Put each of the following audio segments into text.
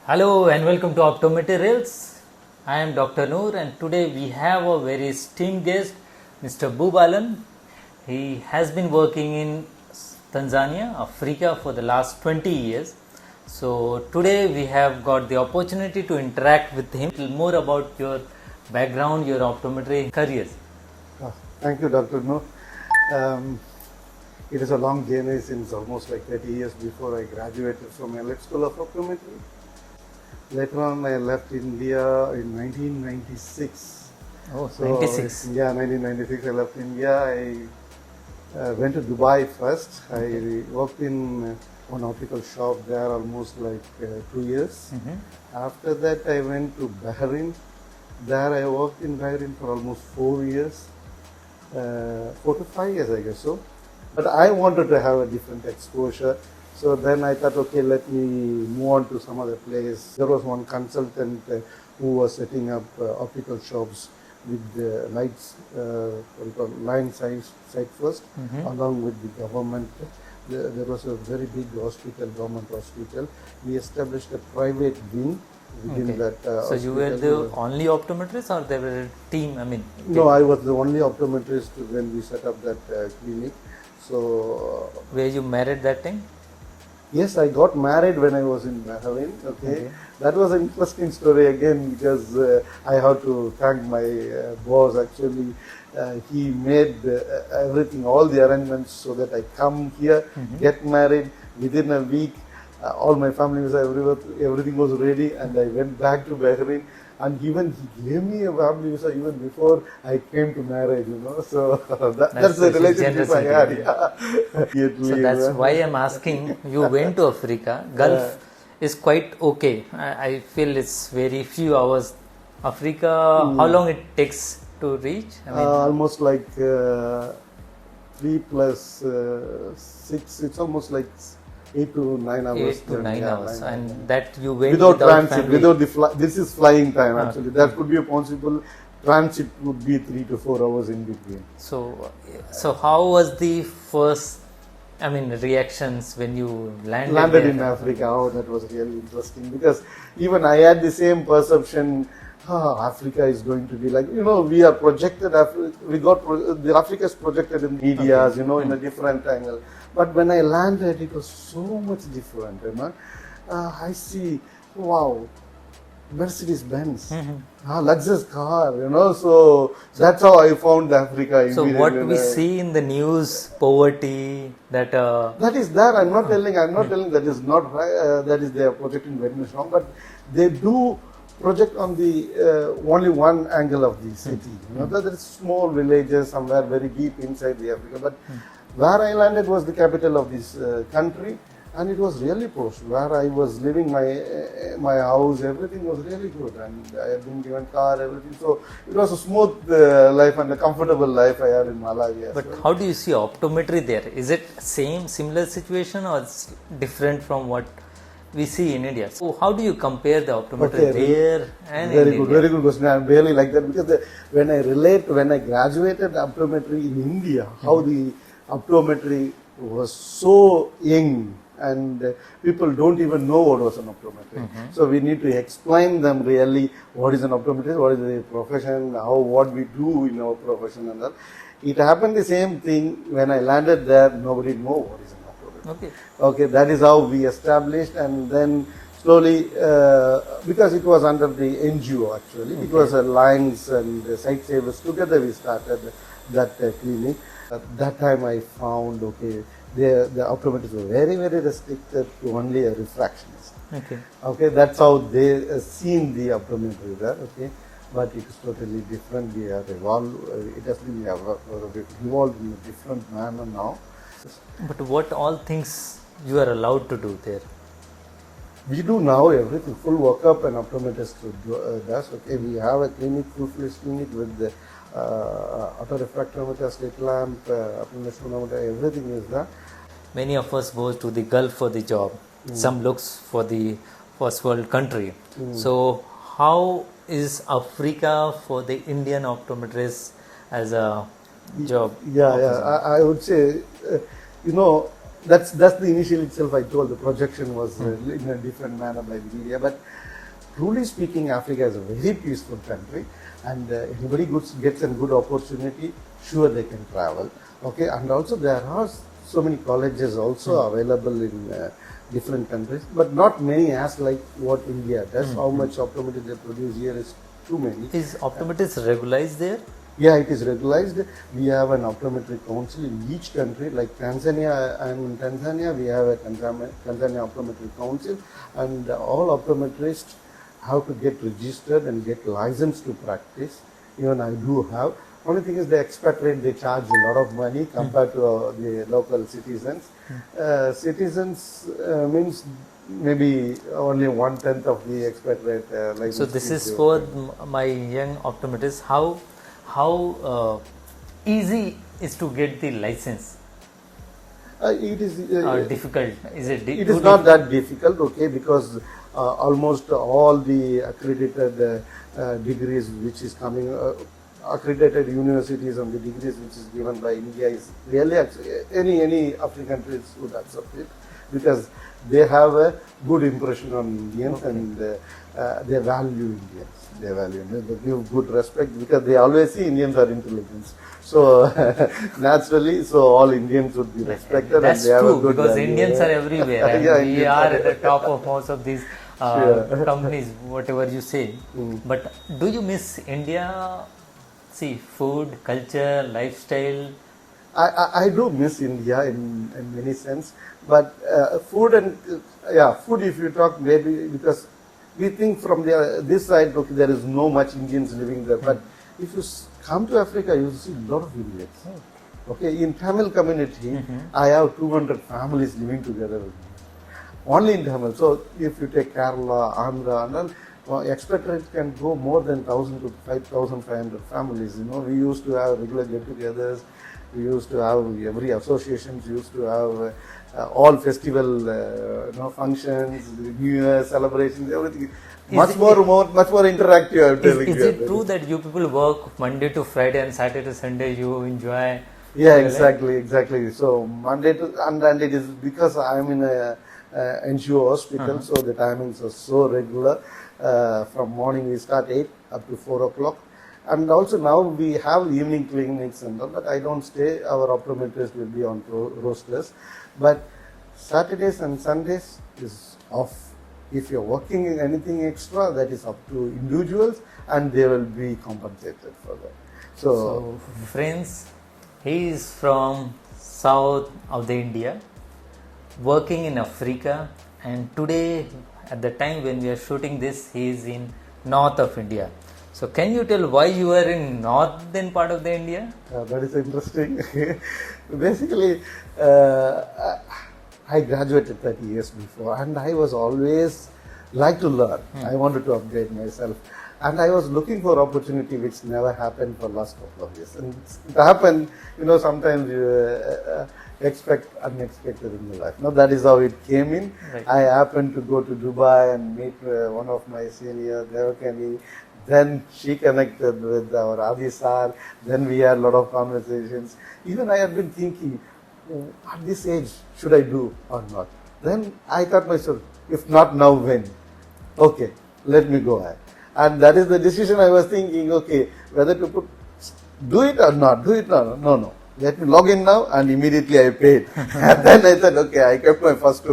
Hello and welcome to Optometrists. I am Dr. Noor and today we have a very esteemed guest, Mr. Boobalan. He has been working in Tanzania, Africa for the last 20 years. So today we have got the opportunity to interact with him, little more about your background, your optometry careers. Thank you, Dr. Noor. It is a long journey since almost like 30 years before I graduated from Elite School of Optometry. Later on, I left India in 1996. Oh, 96. Yeah, 1996 I left India. I went to Dubai first. I worked in one optical shop there almost like 2 years. After that, I went to Bahrain. There I worked in Bahrain for almost 4 years. 4 to 5 years, I guess so. But I wanted to have a different exposure. So then I thought, okay, let me move on to some other place. There was one consultant who was setting up optical shops with lights, line site first, along with the government. There was a very big hospital, government hospital. We established a private wing within that. So you were the only optometrist or there were a team? No, I was the only optometrist when we set up that clinic. So were you married that time? Yes, I got married when I was in Bahrain. Okay. That was an interesting story again because I have to thank my boss. Actually, he made everything, all the arrangements so that I come here, get married within a week. All my family was everything was ready, and I went back to Bahrain. And even he gave me a family visa even before I came to marriage, So that's the relationship I had. Yeah. So that's why I'm asking. You went to Africa. Gulf is quite okay. I feel it's very few hours. Africa, how long it takes to reach? Almost like 3 plus 6. It's almost like 8 to 9 hours. 8 to 9 hours, and that you went without transit, family. without this is flying time actually. That could be a possible. Transit would be 3 to 4 hours in between. So how was the first, reactions when you landed in Africa? Oh, that was really interesting because even I had the same perception. Africa is going to be like, we are projected. The Africa is projected in media, in a different angle. But when I landed, it was so much different. I see, wow, Mercedes Benz, Lexus car. So that's how I found Africa. So what we see in the news, poverty, that is there. I'm not telling that is not right. That is they are projecting very much wrong, but they do project on the only one angle of the city. There is small villages somewhere very deep inside the Africa, but where I landed was the capital of this country, and it was really posh. Where I was living, my house, everything was really good, and I had been given car, everything. So it was a smooth life and a comfortable life I had in Malawi. But how do you see optometry there? Is it similar situation, or it's different from what we see in India? So how do you compare the optometry there and very in good, India? Very good question. I really like that because when I graduated optometry in India, how the optometry was so young and people don't even know what was an optometry. So we need to explain them really what is an optometrist, what is the profession, what we do in our profession and that. It happened the same thing when I landed there. Nobody know what is an optometrist. Okay, that is how we established, and then slowly, because it was under the NGO actually, it was Lions and Sight Savers together we started that clinic. At that time I found, the optometrists were very, very restricted to only a refractionist. That's how they seen the optometry there. But it is totally different. We have evolved. It has been evolved in a different manner now. But what all things you are allowed to do there? We do now everything, full workup and optometrist does. We have a clinic, full-fledged clinic with the autorefractometer, slit lamp, everything is there. Many of us go to the Gulf for the job. Some looks for the first world country. So how is Africa for the Indian optometrists as a job? I would say, that's the initial itself. I told the projection was in a different manner by the media, but truly speaking, Africa is a very peaceful country, and anybody gets a good opportunity, sure they can travel. Okay, and also there are so many colleges also available in different countries, but not many as like what India does. How much optometry they produce here is too many. Is optometrists regularized there? Yeah, it is regularized. We have an optometry council in each country. Like Tanzania, I'm in Tanzania, we have a Tanzania Optometry Council, and all optometrists have to get registered and get licensed to practice. Even I do have. Only thing is the expat rate, they charge a lot of money compared to the local citizens. Citizens means maybe only 1/10 of the expat rate. Like So this is for my young optometrists. How easy is to get the license? It is Difficult? Is it? It is not that difficult, okay, because almost all the accredited degrees which is coming, accredited universities and the degrees which is given by India is really any African countries would accept it, because they have a good impression on Indians, and they value Indians. They give good respect, because they always see Indians are intelligent. So naturally, so all Indians would be respected. That's and they have true, a good because value. Indians are everywhere, and Yeah, we Indians are are at the top of most of these companies, whatever you say. But do you miss India? See, food, culture, lifestyle. I do miss India in many sense, but food and food, if you talk, maybe because we think from this side, okay, there is no much Indians living there, but if you come to Africa, you see a lot of Indians. Okay, in Tamil community, I have 200 families living together with me, only in Tamil. So if you take Kerala, Andhra, and all, expect rate can go more than 1,000 to 5,500 families. You know, we used to have regular get-togethers. We used to have every associations used to have all festival functions, New Year celebrations, everything. Much more interactive. I'm telling you. Is it true that you people work Monday to Friday and Saturday to Sunday you enjoy? Yeah, exactly. So Monday to and it is because I'm in a NGO hospital, so the timings are so regular. From morning we start 8 up to 4 o'clock. And also now we have evening clinics and all, but I don't stay. Our optometrists will be on rosters. But Saturdays and Sundays is off. If you're working in anything extra, that is up to individuals, and they will be compensated for that. So friends, he is from south of the India, working in Africa, and today at the time when we are shooting this, he is in north of India. So can you tell why you are in northern part of the India? That is interesting. Basically, I graduated 30 years before, and I was always like to learn. I wanted to upgrade myself, and I was looking for opportunity which never happened for last couple of years. And it happened, sometimes you expect unexpected in your life. Now that is how it came in. Right. I happened to go to Dubai and meet one of my seniors, Devakani. Then she connected with our Adi sir. Then we had a lot of conversations. Even I had been thinking, at this age, should I do or not? Then I thought myself, if not now, when? Okay, let me go ahead. And that is the decision I was thinking, okay, whether to do it or not, no. Let me log in now, and immediately I paid. And then I said, okay, I kept my first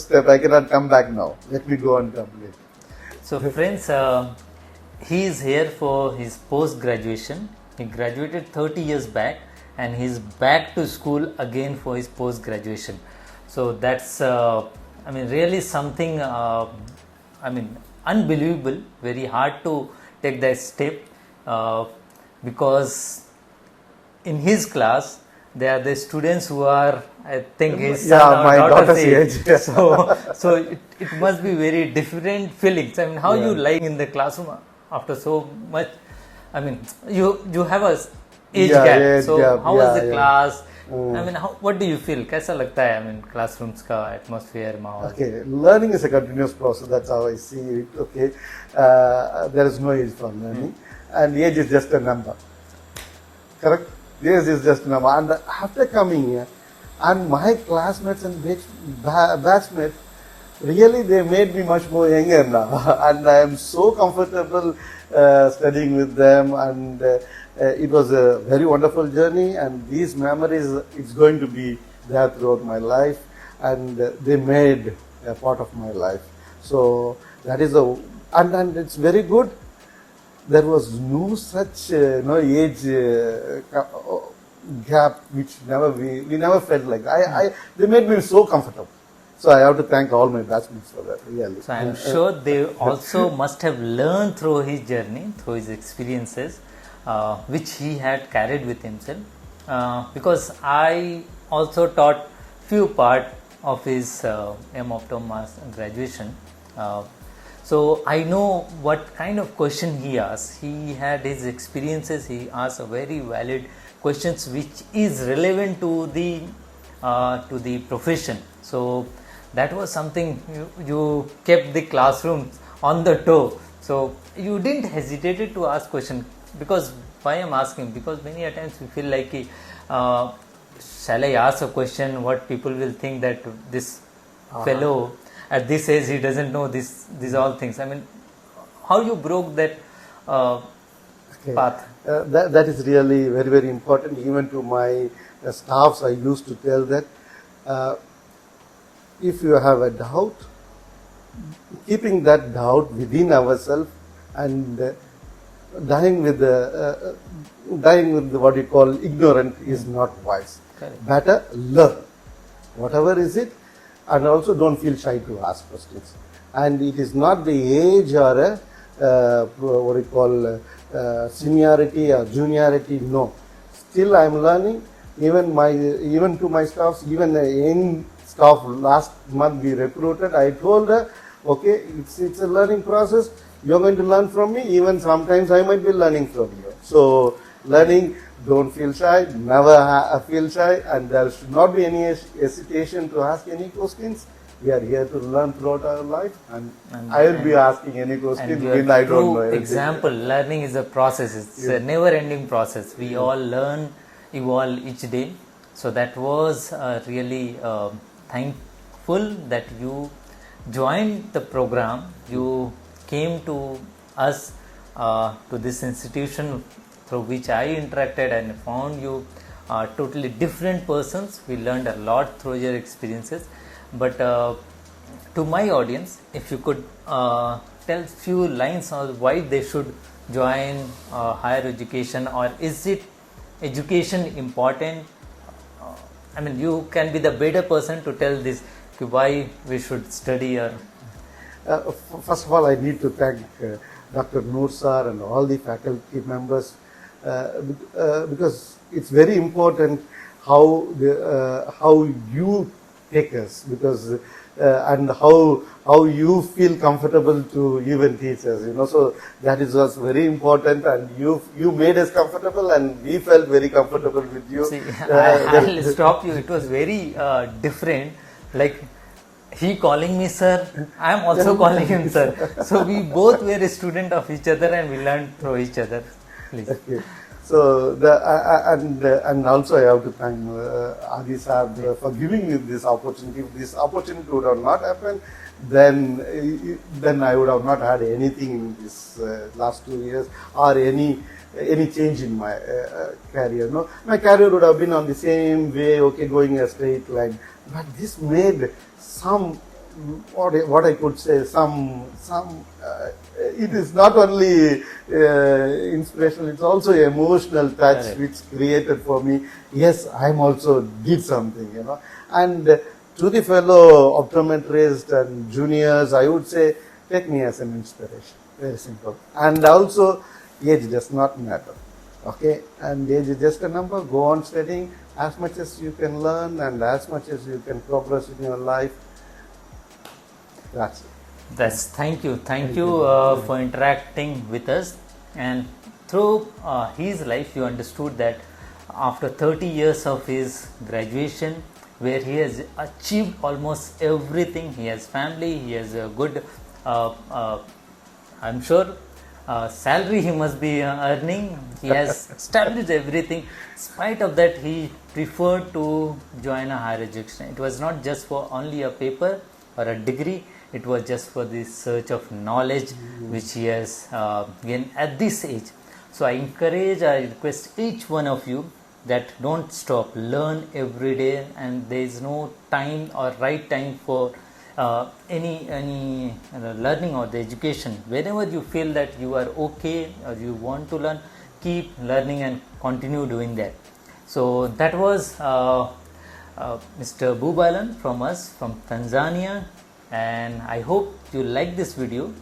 step, I cannot come back now. Let me go and complete. So friends, he is here for his post-graduation. He graduated 30 years back, and he is back to school again for his post-graduation. So that's, really something, unbelievable, very hard to take that step, because in his class, there are the students who are, I think, his son or my daughter's age. age. So it must be very different feelings. How you like in the classroom after so much? You have a age gap. So how was the class? What do you feel? कैसा लगता है? Classrooms का atmosphere, माहौल. Okay, learning is a continuous process. That's how I see it. Okay, there is no age for learning, and age is just a number. Correct? Age is just a number. And after coming here, And my classmates and batchmates, really they made me much more younger now. And I am so comfortable studying with them, and it was a very wonderful journey, and these memories, it's going to be there throughout my life, and they made a part of my life. So that is and it's very good. There was no such age gap, which we never felt like that. They made me so comfortable. So I have to thank all my batchmates for that, really. So I am sure they also must have learned through his journey, through his experiences, which he had carried with himself. Because I also taught few part of his M. Optom graduation. So I know what kind of question he asked. He had his experiences. He asked a very valid questions which is relevant to the profession. So that was something you kept the classroom on the toe. So you didn't hesitate to ask question. Because why I'm asking? Because many a times we feel like, shall I ask a question? What people will think that this fellow at this age he doesn't know these all things. I mean, how you broke that path? That is really very, very important. Even to my staffs, I used to tell that if you have a doubt, keeping that doubt within ourselves and dying with what you call ignorant is not wise. Correct. Better learn, whatever is it, and also don't feel shy to ask questions. And it is not the age or what you call seniority or juniority. No, still I am learning. Even to my staffs, even the young staff last month we recruited, I told her, okay, it's a learning process. You're going to learn from me. Even sometimes I might be learning from you. So learning, don't feel shy, never feel shy, and there should not be any hesitation to ask any questions. We are here to learn throughout our life, and I will be asking any questions when I don't know anything. Example, learning is a process. It's a never-ending process. We all learn, evolve each day. So that was really thankful that you joined the program. You came to us, to this institution through which I interacted, and found you totally different persons. We learned a lot through your experiences. But to my audience, if you could tell few lines on why they should join higher education, or is it education important? I mean, you can be the better person to tell this, why we should study. Or first of all, I need to thank Dr. Noor sir and all the faculty members, because it's very important how you take us, because and how you feel comfortable to even teach us, so that is was very important, and you made us comfortable, and we felt very comfortable with you. See, I'll stop you. It was very different, like he calling me sir, I am also calling him sir. So we both were a student of each other, and we learned through each other. Please. Okay. So and also I have to thank Adi sir for giving me this opportunity. If this opportunity would have not happened, then I would have not had anything in this last 2 years, or any change in my career. No, my career would have been on the same way, okay, going a straight line. But this made some, what I could say, it is not only inspirational, it's also emotional touch. Correct. Which created for me, yes, I am also did something, and to the fellow optometrists and juniors, I would say, take me as an inspiration, very simple. And also, age does not matter, okay, and age is just a number. Go on studying as much as you can learn, and as much as you can progress in your life. That's it. Thank you for interacting with us, and through his life you understood that after 30 years of his graduation, where he has achieved almost everything, he has family, he has a good I'm sure salary he must be earning. He has established everything. In spite of that, he preferred to join a higher education. It was not just for only a paper or a degree. It was just for the search of knowledge which he has gained at this age. So I request each one of you that don't stop, learn every day, and there is no time or right time for any learning or the education. Whenever you feel that you are okay or you want to learn, keep learning and continue doing that. So that was Mr. Boobalan from us from Tanzania, and I hope you like this video.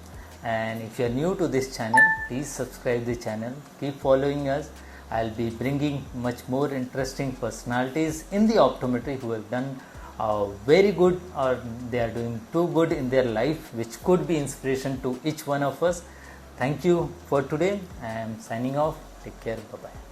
And if you are new to this channel, please subscribe the channel, keep following us. I'll be bringing much more interesting personalities in the optometry who have done very good, or they are doing too good in their life, which could be inspiration to each one of us. Thank you for today. I am signing off. Take care. Bye bye.